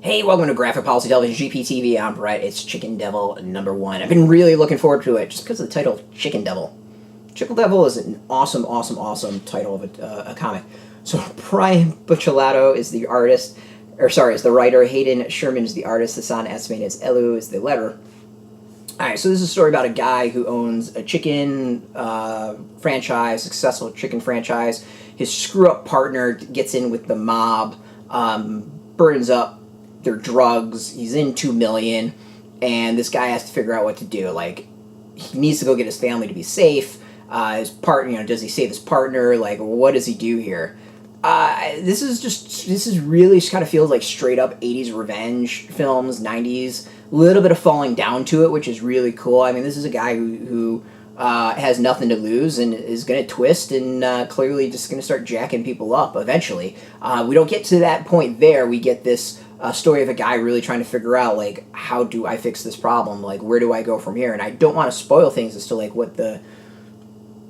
Hey, welcome to Graphic Policy Television, GPTV. I'm Brett. It's Chicken Devil #1. I've been really looking forward to it just because of the title, Chicken Devil. Chicken Devil is an awesome title of a comic. So Brian Buccellato is the artist, is the writer. Hayden Sherman is the artist. Hassan Otsmane-Elhaou is the letterer. Alright, so this is a story about a guy who owns a chicken franchise, successful chicken franchise. His screw-up partner gets in with the mob, burns up their drugs. He's in $2 million, and this guy has to figure out what to do. Like, he needs to go get his family to be safe. His partner, does he save his partner? Like, what does he do here? This is really just kind of feels like straight up 80s revenge films, 90s. A little bit of falling down to it, which is really cool. I mean, this is a guy who has nothing to lose and is going to twist and clearly just going to start jacking people up eventually. We don't get to that point there. We get this story of a guy really trying to figure out, like, how do I fix this problem? Like, where do I go from here? And I don't want to spoil things as to, like, what the,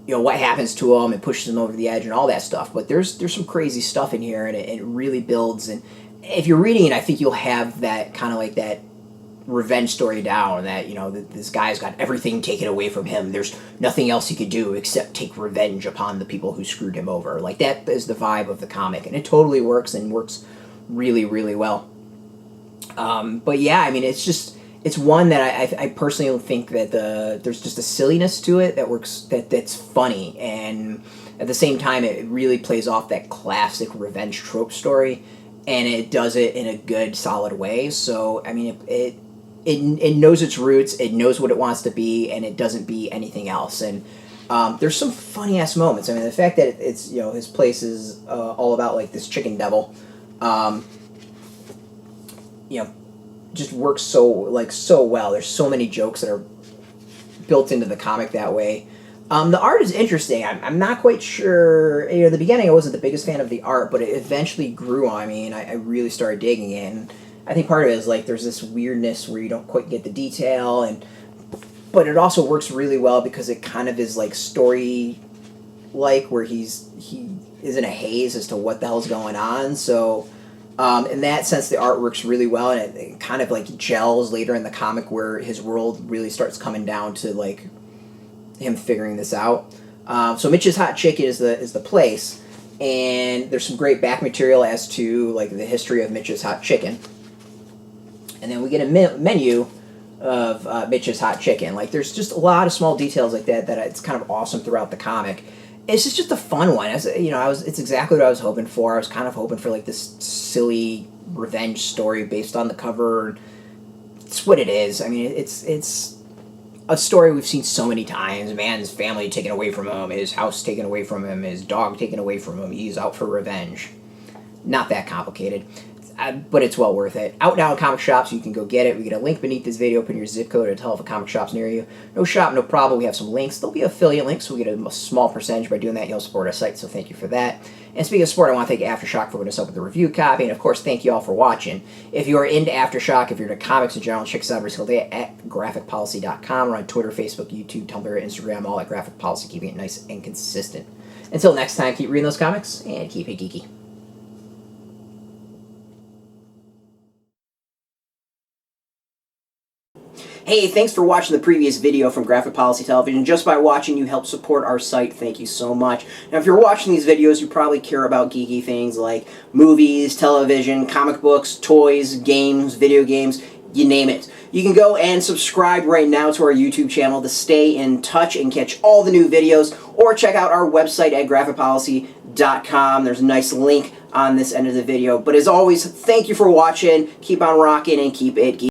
what happens to him and pushes him over the edge and all that stuff. But there's some crazy stuff in here, and it really builds. And if you're reading it, I think you'll have that kind of like that revenge story down, that this guy's got everything taken away from him. There's nothing else he could do except take revenge upon the people who screwed him over. Like, that is the vibe of the comic, and it totally works, and works really, really well. But yeah, I mean, it's one that I personally think that there's just a silliness to it that works, that's funny, and at the same time it really plays off that classic revenge trope story, and it does it in a good, solid way. So I mean, it knows its roots, it knows what it wants to be, and it doesn't be anything else. And there's some funny ass moments. I mean, the fact that it's his place is all about like this chicken devil. Just works so well. There's so many jokes that are built into the comic that way. The art is interesting. I'm not quite sure. At the beginning, I wasn't the biggest fan of the art, but it eventually grew on me, and I really started digging it. And I think part of it is like there's this weirdness where you don't quite get the detail, but it also works really well because it kind of is like story, like where he is in a haze as to what the hell's going on. So. In that sense, the art works really well, and it kind of like gels later in the comic where his world really starts coming down to like him figuring this out. So Mitch's Hot Chicken is the place, and there's some great back material as to like the history of Mitch's Hot Chicken. And then we get a menu of Mitch's Hot Chicken. Like, there's just a lot of small details like that it's kind of awesome throughout the comic. It's just a fun one. It's exactly what I was hoping for. I was kind of hoping for like this silly revenge story based on the cover. It's what it is. I mean, it's a story we've seen so many times. A man's family taken away from him, his house taken away from him, his dog taken away from him. He's out for revenge. Not that complicated. But it's well worth it. Out now in comic shops, you can go get it. We get a link beneath this video. Put in your zip code to tell if a comic shop's near you. No shop, no problem. We have some links. There'll be affiliate links, so we get a small percentage. By doing that, you'll support our site, so thank you for that. And speaking of support, I want to thank AfterShock for putting us up with the review copy. And, of course, thank you all for watching. If you are into AfterShock, if you're into comics in general, check us out every single day at graphicpolicy.com. We're on Twitter, Facebook, YouTube, Tumblr, Instagram, all at Graphic Policy, keeping it nice and consistent. Until next time, keep reading those comics and keep it geeky. Hey, thanks for watching the previous video from Graphic Policy Television. Just by watching, you help support our site. Thank you so much. Now, if you're watching these videos, you probably care about geeky things like movies, television, comic books, toys, games, video games, you name it. You can go and subscribe right now to our YouTube channel to stay in touch and catch all the new videos, or check out our website at graphicpolicy.com. There's a nice link on this end of the video. But as always, thank you for watching. Keep on rocking and keep it geeky.